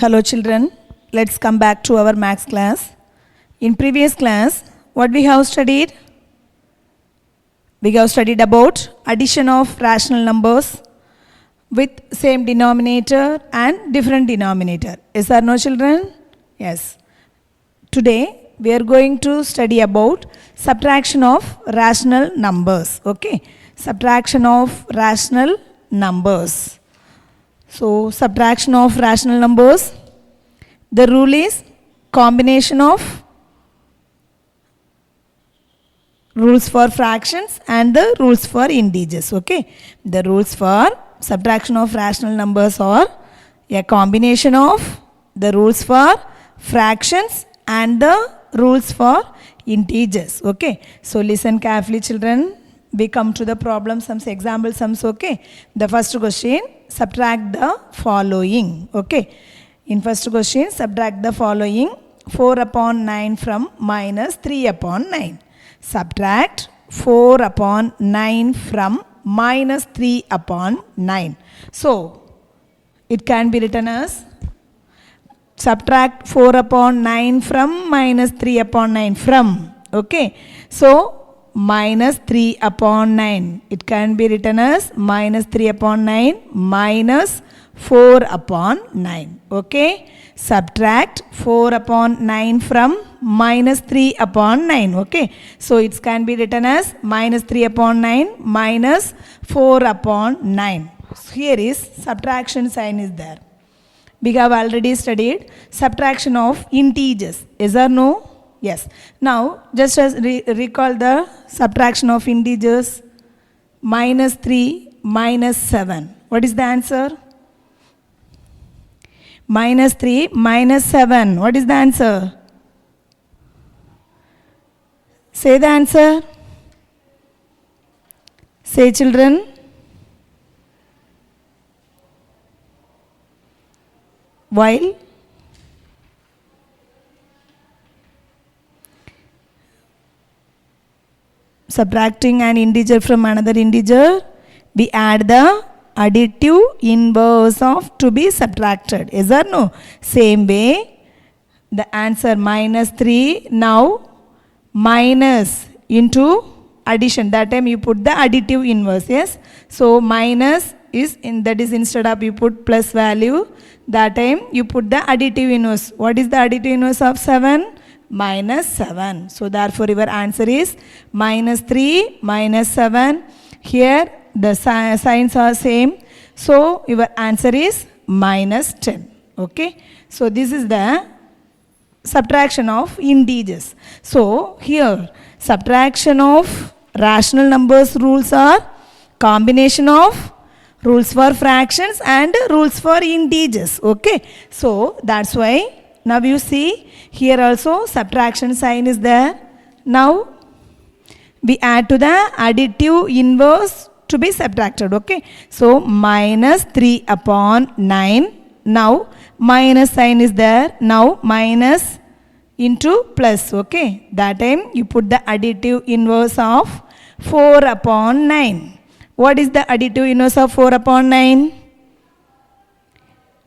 Hello children, let's come back to our maths class. In previous class, what we have studied? We have studied about addition of rational numbers with same denominator and different denominator. Yes or no children? Yes. Today we are going to study about subtraction of rational numbers. Okay? Subtraction of rational numbers. So, subtraction of rational numbers, the rule is combination of rules for fractions and the rules for integers. Okay, the rules for subtraction of rational numbers are a combination of the rules for fractions and the rules for integers. Okay, so listen carefully children. We come to the problem sums, example sums. Okay, the first question, subtract the following. Okay, in first question, subtract the following: 4 upon 9 from minus 3 upon 9. Subtract 4 upon 9 from minus 3 upon 9. So, it can be written as subtract 4 upon 9 from minus 3 upon 9 from. Okay, so minus 3 upon 9. It can be written as minus 3 upon 9 minus 4 upon 9. Okay. Subtract 4 upon 9 from minus 3 upon 9. Okay. So it can be written as minus 3 upon 9 minus 4 upon 9. So here is subtraction sign is there. We have already studied subtraction of integers. Yes or no? Yes. Now, just as recall the subtraction of integers. Minus 3 minus 7. What is the answer? Minus 3 minus 7. What is the answer? Say the answer. Say children. While subtracting an integer from another integer, we add the additive inverse of to be subtracted. Yes or no? Same way, the answer minus 3, now minus into addition. That time you put the additive inverse. Yes. So minus is that is instead of you put plus value, that time you put the additive inverse. What is the additive inverse of 7? Minus 7. So therefore your answer is minus 3 minus 7. Here the signs are same. So your answer is minus 10. Okay. So this is the subtraction of integers. So here subtraction of rational numbers rules are combination of rules for fractions and rules for integers. Okay. So that's why now you see here also subtraction sign is there. Now we add to the additive inverse to be subtracted. Okay. So minus 3 upon 9. Now minus sign is there. Now minus into plus. Okay. That time you put the additive inverse of 4 upon 9. What is the additive inverse of 4 upon 9?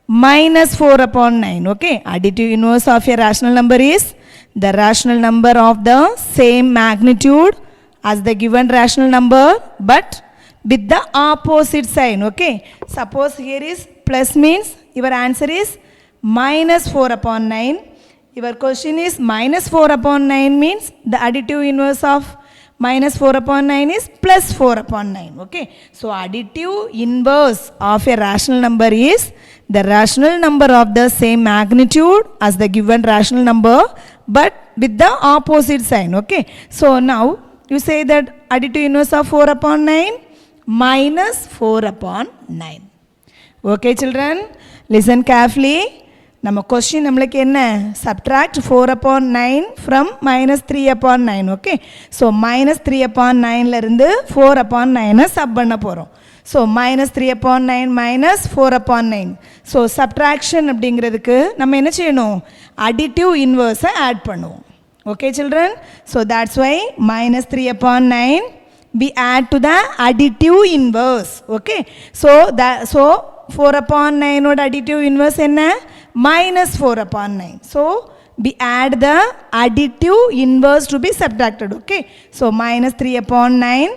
Minus 4 upon 9. Okay. Additive inverse of a rational number is the rational number of the same magnitude as the given rational number but with the opposite sign. Okay. Suppose here is plus means your answer is minus 4 upon 9. Your question is minus 4 upon 9 means the additive inverse of minus 4 upon 9 is plus 4 upon 9. Okay. So additive inverse of a rational number is the rational number of the same magnitude as the given rational number but with the opposite sign. Okay. So now you say that additive inverse of 4 upon 9 minus 4 upon 9. Okay children, listen carefully. நம்ம question நம்மளுக்கு என்ன? Subtract 4 upon 9 from minus 3 upon 9. Okay. So minus 3 upon 9 இருந்து 4 upon 9 sub பண்ண போறோம். So minus 3 upon 9 minus 4 upon 9. So subtraction அப்படிங்கிறதுக்கு நம்ம என்ன செய்யணும்? Additive inverse add பண்ணுவோம். Okay children. So that's why minus 3 upon 9 we add to the additive inverse. Okay. So 4 upon 9 ஓட additive inverse என்ன? minus 4 upon 9. So we add the additive inverse to be subtracted. Okay. So minus 3 upon 9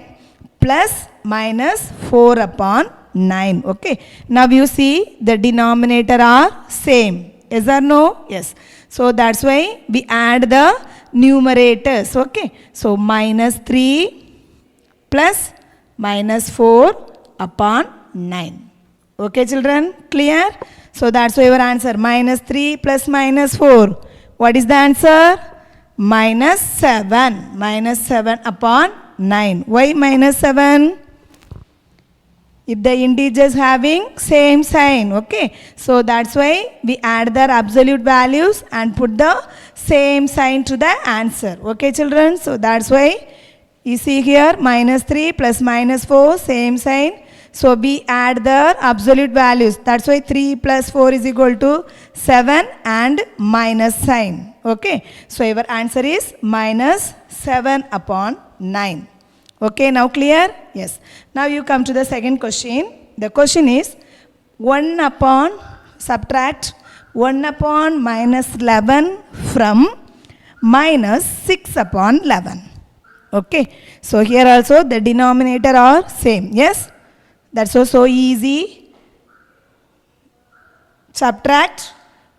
plus minus 4 upon 9. Okay. Now you see the denominator are same. Yes or no? Yes. So that's why we add the numerators. Okay. So minus 3 plus minus 4 upon 9. Okay children, clear? So that's why your answer minus 3 plus minus 4. What is the answer? Minus 7. Minus 7 upon 9. Why minus 7? If the integers having same sign, okay. So that's why we add their absolute values and put the same sign to the answer. Okay children, so that's why you see here minus 3 plus minus 4 same sign. So we add the absolute values. That's why 3 plus 4 is equal to 7 and minus sign. Okay. So your answer is minus 7 upon 9. Okay, now clear? Yes. Now you come to the second question. The question is 1 upon, subtract 1 upon minus 11 from minus 6 upon 11. Okay. So here also the denominator are same. Yes. That's also easy. Subtract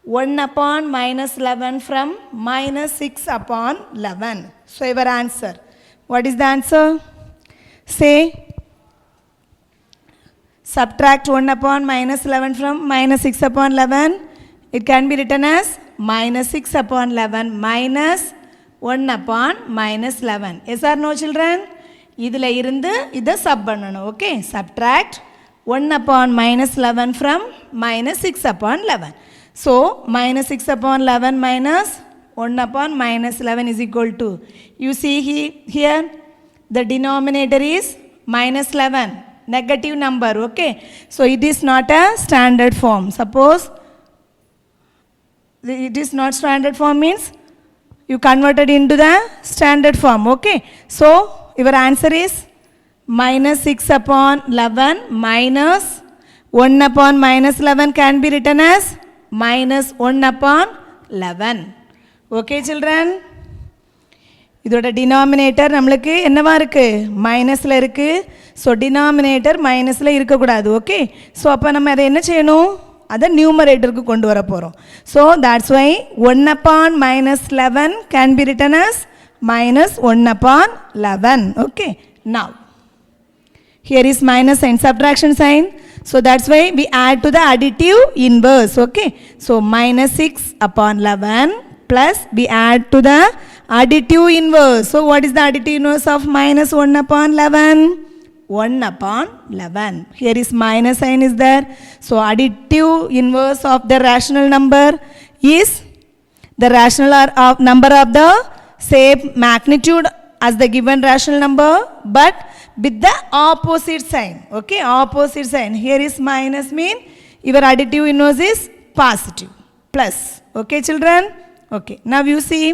1 upon minus 11 from minus 6 upon 11. So your answer. What is the answer? Say. Subtract 1 upon minus 11 from minus 6 upon 11. It can be written as minus 6 upon 11 minus 1 upon minus 11. Yes or no children? இதில் இருந்து இதை sub பண்ணணும். Okay. Subtract 1 upon minus 11 from minus 6 upon 11. So minus 6 upon 11 minus 1 upon minus 11 is equal to, you see here the denominator is minus 11, negative number. Okay. So it is not a standard form. Suppose it is not standard form means you converted into the standard form. Okay. So your answer is minus 6 upon 11 minus 1 upon minus 11 can be written as minus 1 upon 11. Okay children? இதோட denominator நம்மளுக்கு என்னவா இருக்கு? மைனஸ்ல இருக்கு. So denominator மைனஸ்ல இருக்கக்கூடாது. Okay. So அப்போ நம்ம அதை என்ன செய்யணும்? அதை நியூமரேட்டருக்கு கொண்டு வர போகிறோம். So that's why 1 upon minus 11 can be written as minus 1 upon 11. Okay. Now, here is minus sign, subtraction sign. So that's why we add to the additive inverse. Okay. So minus 6 upon 11 plus we add to the additive inverse. So what is the additive inverse of minus 1 upon 11? 1 upon 11. Here is minus sign is there. So additive inverse of the rational number is the rational number of the same magnitude as the given rational number, but with the opposite sign. Okay, opposite sign. Here is minus mean your additive inverse is positive. Plus. Okay children? Okay. Now you see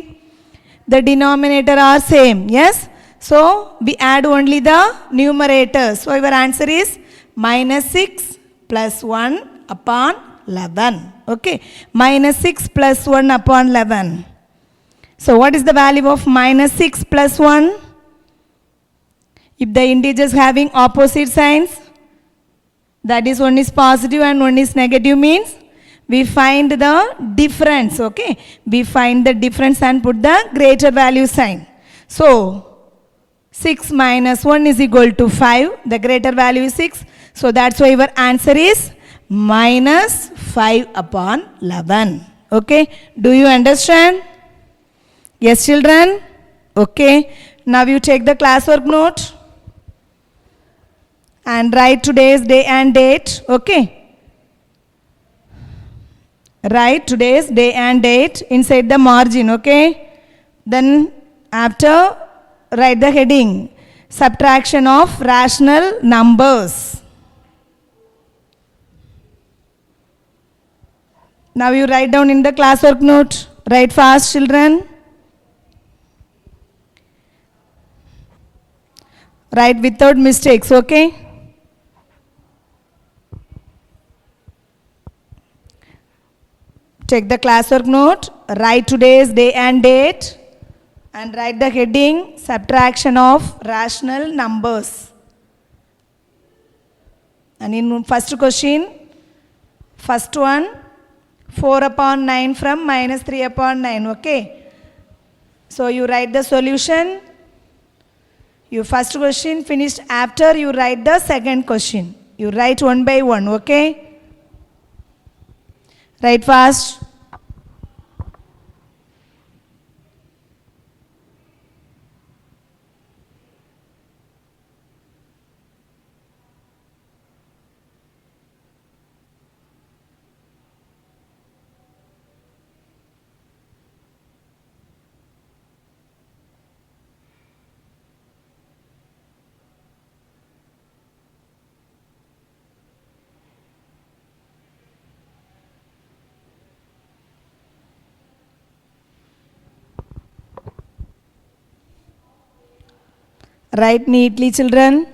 the denominator are same. Yes. So we add only the numerator. So your answer is minus 6 plus 1 upon 11. Okay. Minus 6 plus 1 upon 11. So what is the value of minus 6 plus 1? If the integers having opposite signs, that is one is positive and one is negative means we find the difference. Okay. We find the difference and put the greater value sign. So 6 minus 1 is equal to 5. The greater value is 6. So that's why your answer is minus 5 upon 11. Okay. Do you understand? Yes children? Okay. Now you take the classwork note and write today's day and date. Okay. Write today's day and date inside the margin. Okay. Then after write the heading subtraction of rational numbers. Now you write down in the classwork note. Write fast children. Write without mistakes. Okay. Take the classwork note, write today's day and date, and write the heading subtraction of rational numbers. And in first question, first one, 4 upon 9 from minus 3 upon 9, okay. So you write the solution. Your first question finished after you write the second question. You write one by one, okay. Write fast. Write neatly, children.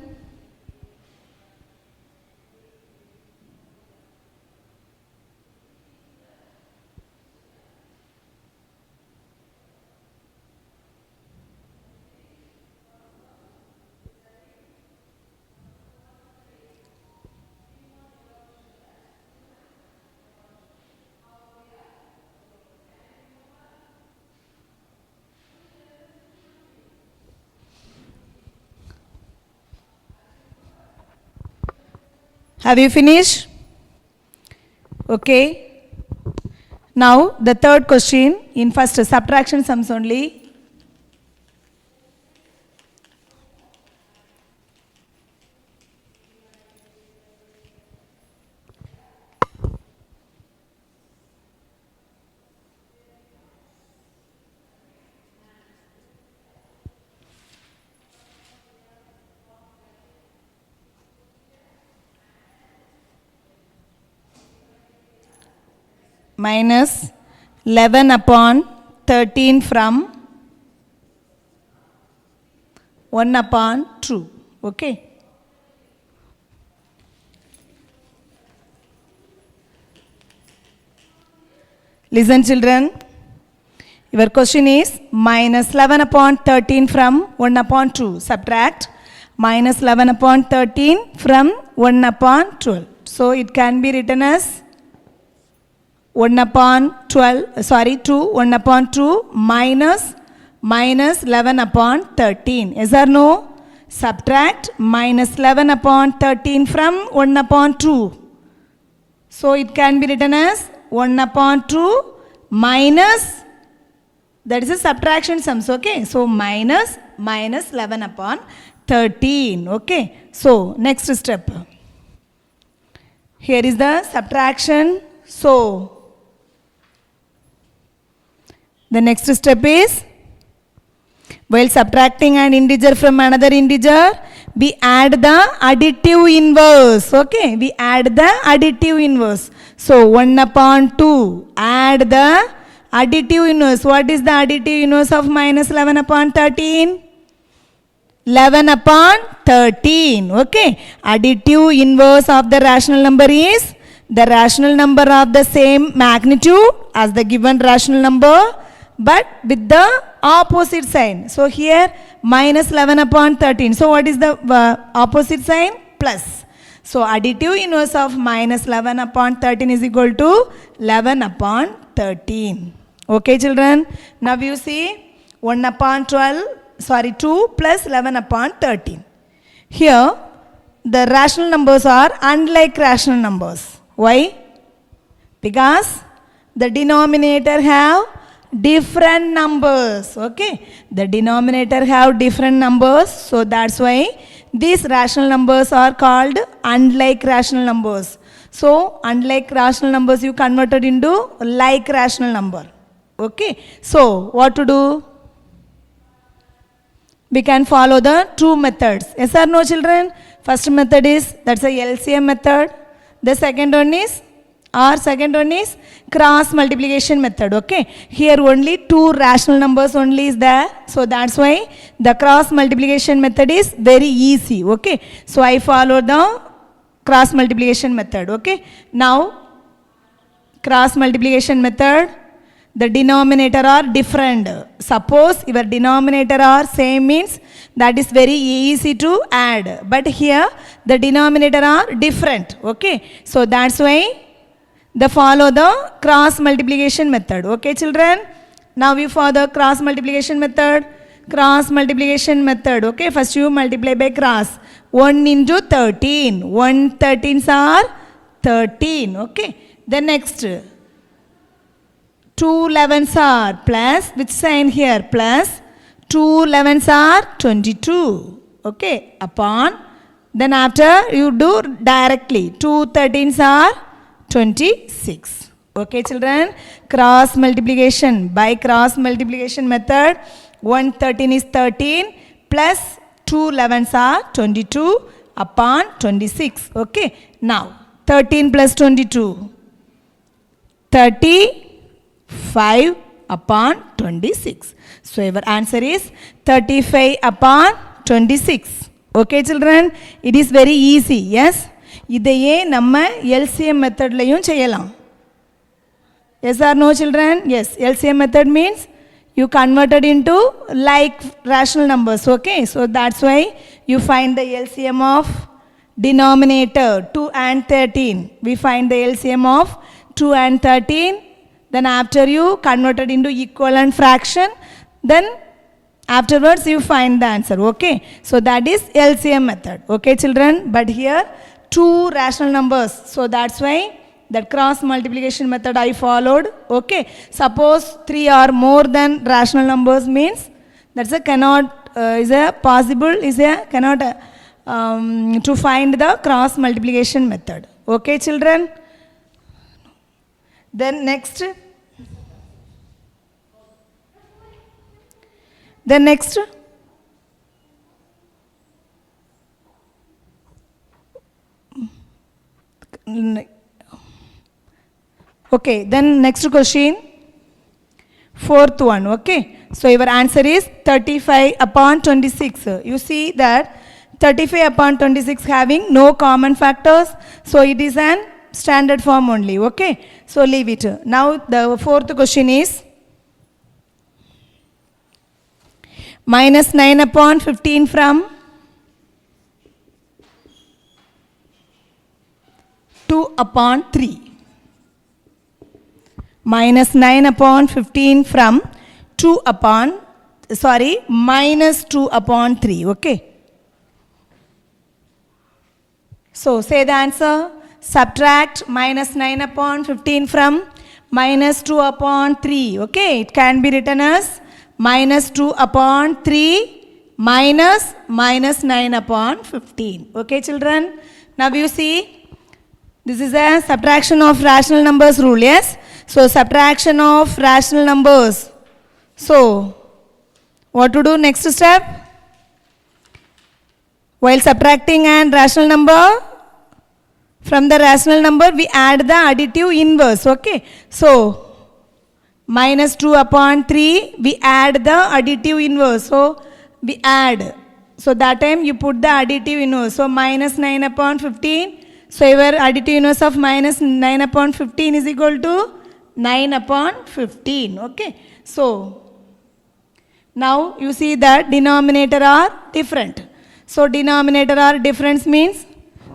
Have you finished? Okay. Now the third question in first subtraction sums only. Minus 11 upon 13 from 1 upon 2. Okay. Listen, children. Your question is minus 11 upon 13 from 1 upon 2. Subtract minus 11 upon 13 from 1 upon 12. So it can be written as 1 upon 12, 2, 1 upon 2 minus 11 upon 13. Yes or no? Subtract minus 11 upon 13 from 1 upon 2. So it can be written as 1 upon 2 minus, that is a subtraction sums, okay. So minus 11 upon 13, okay. So next step. Here is the subtraction. So the next step is, while subtracting an integer from another integer, we add the additive inverse. Okay, we add the additive inverse. So 1 upon 2, add the additive inverse. What is the additive inverse of minus 11 upon 13? 11 upon 13. Okay, additive inverse of the rational number is the rational number of the same magnitude as the given rational number, but with the opposite sign. So here minus 11 upon 13. So what is the opposite sign? Plus. So additive inverse of minus 11 upon 13 is equal to 11 upon 13. Okay, children. Now you see 1 upon 2 plus 11 upon 13. Here the rational numbers are unlike rational numbers. Why? Because the denominator have different numbers. Okay, the denominator have different numbers, so that's why these rational numbers are called unlike rational numbers. So unlike rational numbers you converted into like rational number. Okay, so what to do? We can follow the two methods. Yes or no, children? First method is, that's a LCM method. The second one is cross multiplication method. Okay, here only two rational numbers only is there, so that's why the cross multiplication method is very easy. Okay, so I follow the cross multiplication method. Okay, now cross multiplication method, the denominator are different. Suppose your denominator are same means that is very easy to add. But here the denominator are different. Okay. So that's why they follow the cross multiplication method. Okay children. Now we follow the cross multiplication method. Cross multiplication method. Okay. First you multiply by cross. 1 into 13. 1 13s are 13. Okay. Then next. 2 11s are plus, which sign here? Plus. 2 11s are 22. Okay. Upon. Then after you do directly. 2 13s are 26. Okay children. Cross multiplication. By cross multiplication method. 1 13 is 13 plus 2 11s are 22 upon 26. Okay. Now 13 plus 22. 35 upon 26. So your answer is 35 upon 26. Okay children. It is very easy. Yes. இதையே நம்ம LCM மெத்தட்லையும் செய்யலாம். Yes or no children? Yes. LCM method means you converted into like rational numbers. Okay. So that's why you find the LCM of denominator 2 and 13. We find the LCM of 2 and 13. Then after you converted into equivalent fraction, then afterwards you find the answer. Okay. So that is LCM method. Okay children. But here 2 rational numbers. So that's why that cross multiplication method I followed. Okay. Suppose 3 or more than rational numbers means that's a cannot is a possible is a cannot to find the cross multiplication method. Okay children. Then next. Then next. Okay, then next question. Fourth one. Okay. So your answer is 35 upon 26. You see that 35 upon 26 having no common factors. So it is an standard form only. Okay. So leave it. Now the fourth question is minus 9 upon 15 from 2 upon 3. Minus 9 upon 15 from 2 upon, sorry, minus 2 upon 3. Okay. So say the answer. Subtract minus 9 upon 15 from minus 2 upon 3. Okay. It can be written as minus 2 upon 3 minus minus 9 upon 15. Okay children. Now you see. This is a subtraction of rational numbers rule. Yes. So subtraction of rational numbers. So what to do next step? While subtracting an rational number from the rational number, we add the additive inverse. Okay. So minus 2 upon 3, we add the additive inverse. So we add. So that time you put the additive inverse. So minus 9 upon 15. So your additive inverse of minus 9 upon 15 is equal to 9 upon 15. Okay. So now you see that denominator are different. So denominator are different means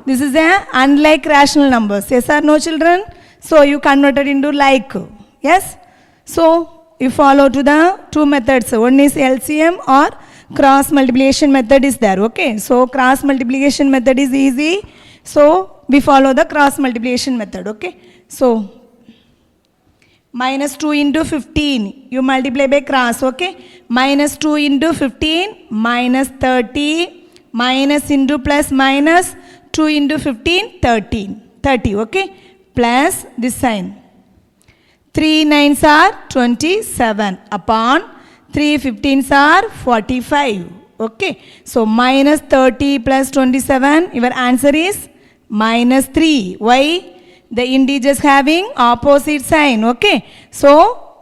this is a unlike rational numbers. Yes or no children? So you converted into like. Yes. So you follow to the two methods. One is LCM or cross multiplication method is there. Okay. So cross multiplication method is easy. So we follow the cross multiplication method. Okay. So minus 2 into 15 you multiply by cross. Okay. Minus 2 into 15 minus 30 minus into plus minus 2 into 15 30. Okay. Plus this sign 3 9s are 27 upon 3 15s are 45. Okay. So minus 30 plus 27 your answer is minus 3. Why? The integers having opposite sign. Okay. So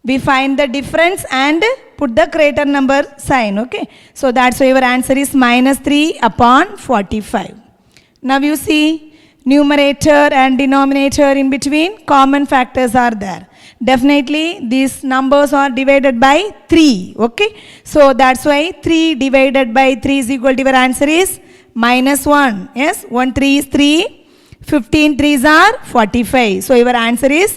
we find the difference and put the greater number sign. Okay. So that's why your answer is minus 3 upon 45. Now you see numerator and denominator in between, common factors are there. Definitely these numbers are divided by 3. Okay, so that's why 3 divided by 3 is equal to, your answer is -1. Yes, 1 3 is 3, 15 3s are 45. So your answer is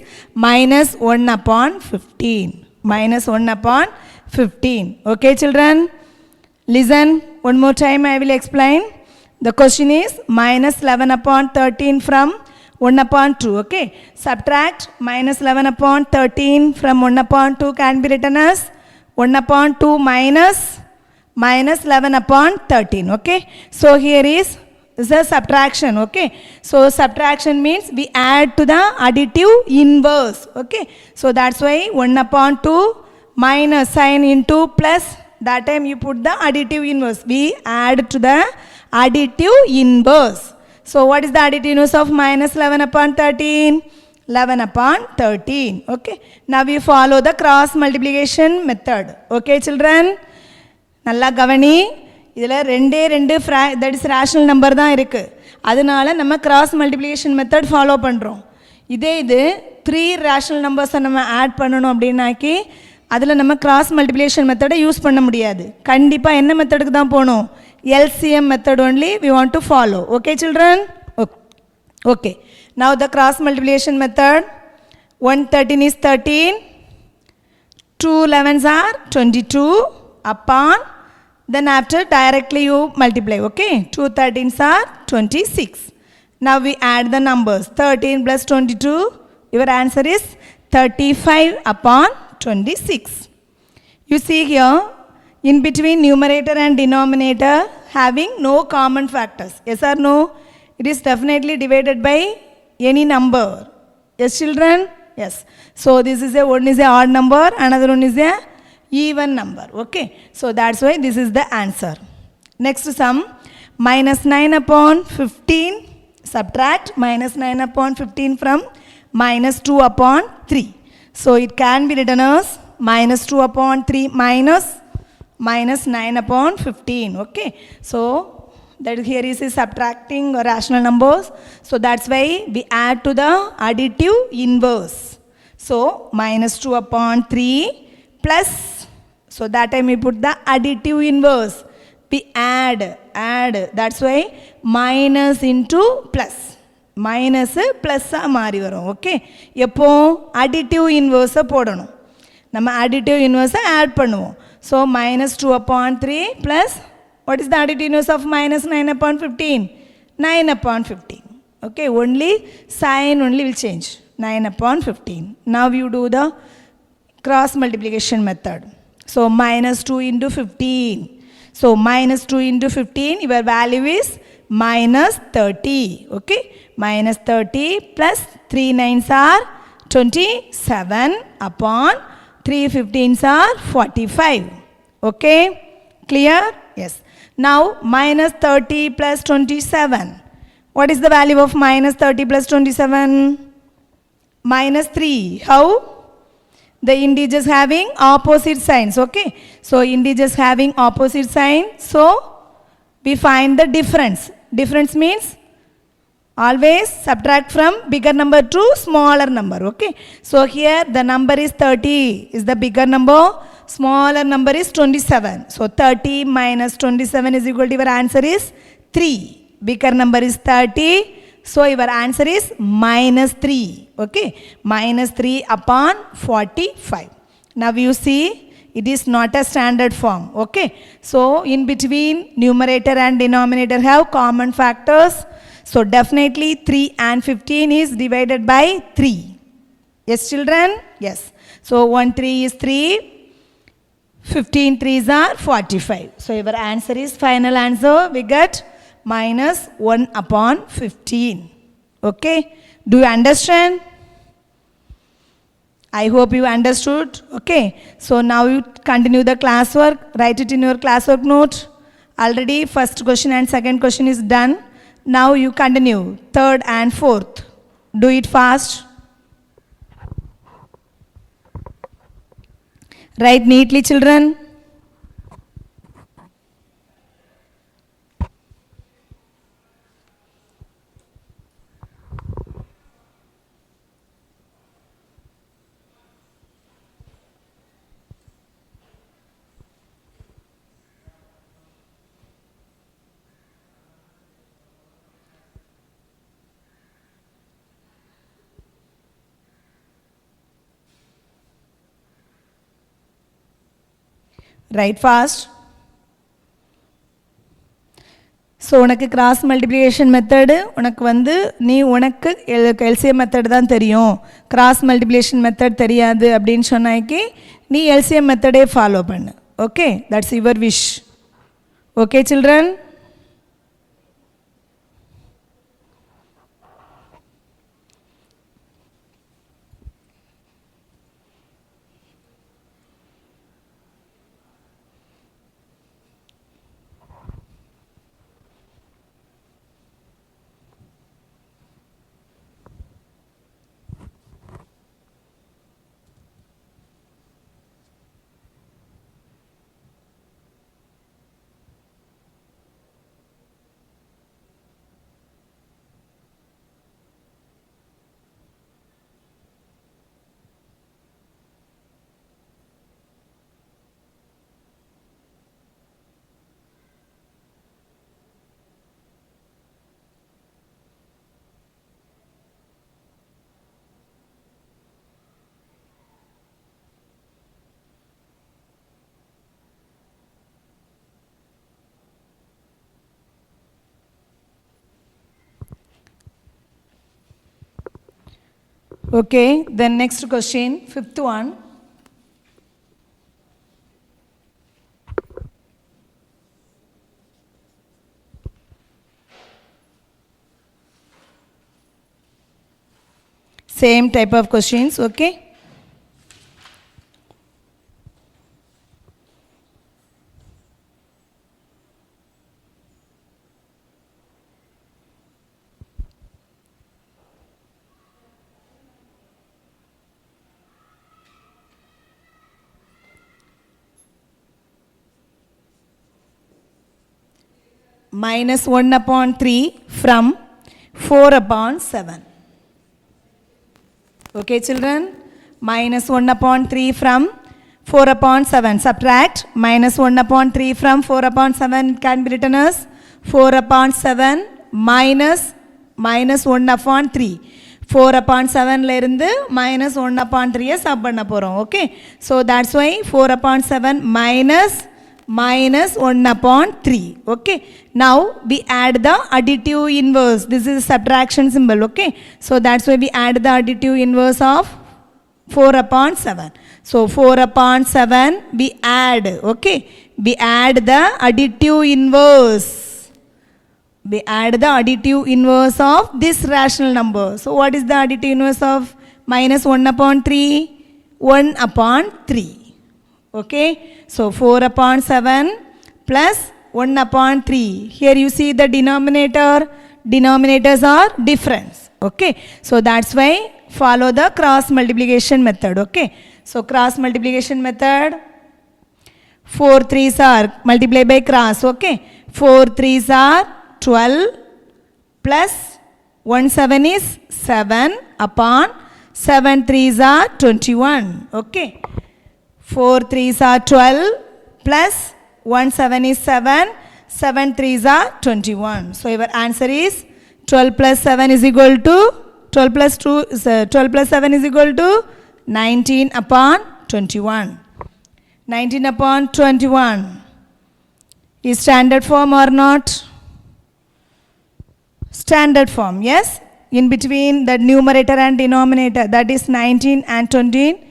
-1 upon 15. -1 upon 15. Okay children, listen one more time, I will explain. The question is -11 upon 13 from 1 upon 2. Okay, subtract -11 upon 13 from 1 upon 2 can be written as 1 upon 2 minus -11 upon 13. Okay, so here is a subtraction. Okay, so subtraction means we add to the additive inverse. Okay, so that's why 1 upon 2 minus sign into plus, that time you put the additive inverse, we add to the additive inverse. So what is the additive inverse of -11 upon 13? 11 upon 13. Okay, now we follow the cross multiplication method. Okay children, நல்லா கவனி, இதில் ரெண்டு that is rational number தான் இருக்குது, அதனால நம்ம cross multiplication method follow பண்ணுறோம். இது 3 rational numbers நம்ம ஆட் பண்ணணும் அப்படின்னாக்கி அதில் நம்ம cross multiplication method யூஸ் பண்ண முடியாது. கண்டிப்பாக என்ன மெத்தடுக்கு தான் போகணும்? LCM method only we want to follow. Okay children? Okay, now the cross multiplication method, 113 is 13, 2 11s are 22 upon, then after directly you multiply. Okay, 2 13s are 26. Now we add the numbers, 13 plus 22, your answer is 35 upon 26. You see here, in between numerator and denominator having no common factors. Yes or no? It is definitely divided by any number. Yes children? Yes. So this is one is a odd number, another one is a even number. Okay, so that's why this is the answer. Next sum, -9 upon 15, subtract -9 upon 15 from -2 upon 3. So it can be written as -2 upon 3 minus -9 upon 15. Okay, so that here is subtracting rational numbers, so that's why we add to the additive inverse. So -2 upon 3 plus, so that time we put the additive inverse, we add, that's why minus into plus, minus plus மாறி வரும். Okay, எப்போ additive inverse போடணும், நம்ம additive inverse add பண்ணுவோம். So -2 upon 3 plus, what is the additive inverse of -9 upon 15? 9 upon 15. Okay, only sign only will change, 9 upon 15. Now you do the cross multiplication method. So -2 into 15. So -2 into 15, your value is -30. Okay, -30 plus 3 9s are 27 upon 3 15s are 45. Okay, clear? Yes. Now -30 plus 27. What is the value of -30 plus 27? -3. How? The integers having opposite signs. Okay, so integers having opposite sign, so we find the difference. Difference means always subtract from bigger number to smaller number. Okay, so here the number is 30 is the bigger number, smaller number is 27. So 30 minus 27 is equal to, your answer is 3. Bigger number is 30. So your answer is -3. Okay, -3 upon 45. Now you see, it is not a standard form. Okay, so in between numerator and denominator have common factors. So definitely 3 and 15 is divided by 3. Yes children? Yes. So 1 3 is 3. 15 3s are 45. So your answer is, final answer we get -1 upon 15. Okay, do you understand? I hope you understood. Okay, so now you continue the classwork, write it in your classwork note. Already first question and second question is done. Now you continue third and fourth. Do it fast. Write neatly children. Write fast. So உனக்கு cross multiplication method உனக்கு வந்து உனக்கு LCM method தான் தெரியும், cross multiplication method தெரியாது அப்படின்னு சொன்னாக்கி நீ LCM மெத்தடே follow பண்ணு. Okay, that's your wish. Okay children. Okay, then next question, fifth one. Same type of questions, okay? Minus 1 upon 3 from 4 upon 7. Okay children, minus 1 upon 3 from 4 upon 7. Subtract minus 1 upon 3 from 4 upon 7. It can be written as 4 upon 7 minus 1 upon 3. 4 upon 7 la irundhu minus 1 upon 3 sub panna porom. Okay, so that's why 4 upon 7 minus 1 upon 3. Okay, now we add the additive inverse. This is a subtraction symbol. Okay, so that's why we add the additive inverse of 4 upon 7. So 4 upon 7 we add. Okay, we add the additive inverse. We add the additive inverse of this rational number. So what is the additive inverse of minus 1 upon 3? 1 upon 3. Okay, so 4 upon 7 plus 1 upon 3. Here you see the denominators are different. Okay, so that's why follow the cross multiplication method. Okay, so cross multiplication method, 4 3s are multiplied by cross. Okay, 4 3s are 12 plus 1 7 is 7 upon 7 3s are 21. Okay, 4 3s are 12 plus 1 7 is 7, 7 3s are 21. So your answer is 12 plus 7 is equal to 12 plus 2 is 12 plus 7 is equal to 19 upon 21. 19 upon 21 is standard form or not? Standard form, yes. In between the numerator and denominator, that is 19 and 20.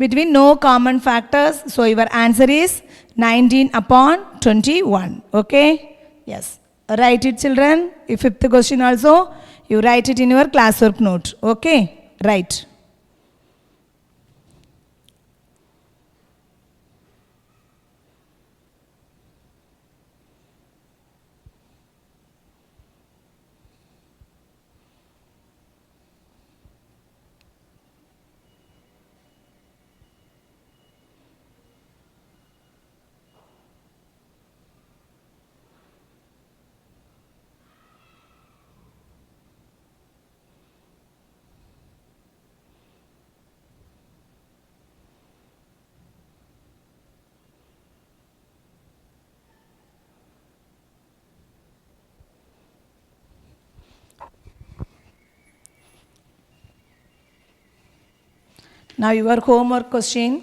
Between no common factors, so your answer is 19 upon 21. Okay, yes, write it children. If fifth question also you write it in your classwork note. Okay, write. Now your homework question.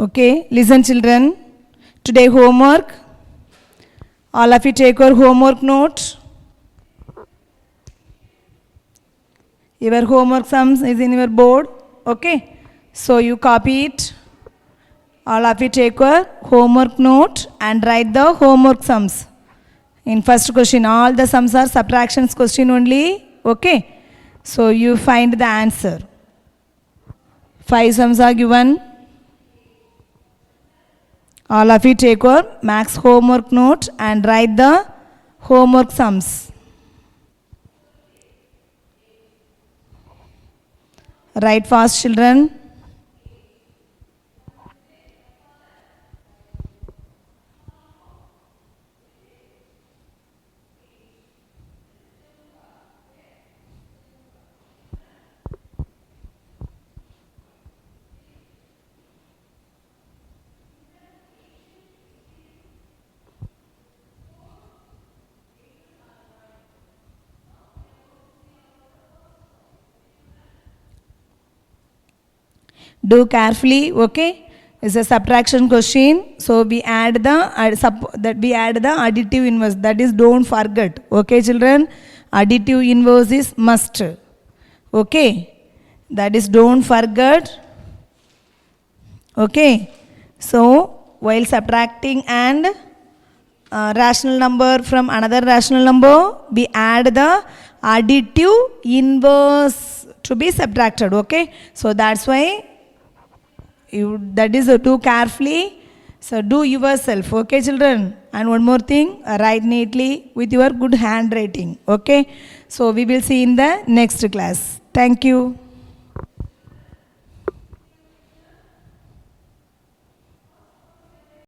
Okay, listen children. Today homework. All of you take your homework note. Your homework sums is in your board. Okay, so you copy it. All of you take your homework note and write the homework sums. In first question, all the sums are subtractions question only. Okay, so you find the answer. 5 sums are given. All of you take your max homework note and write the homework sums. Write fast, children. Do carefully, okay? It's a subtraction question, so we add the additive inverse. That is, don't forget, okay, children? Additive inverse is must, okay? That is, don't forget, okay? So while subtracting and rational number from another rational number, we add the additive inverse to be subtracted, okay? So that's why that is do carefully. So do yourself, okay, children? And one more thing, write neatly with your good handwriting, okay? So we will see in the next class. Thank you.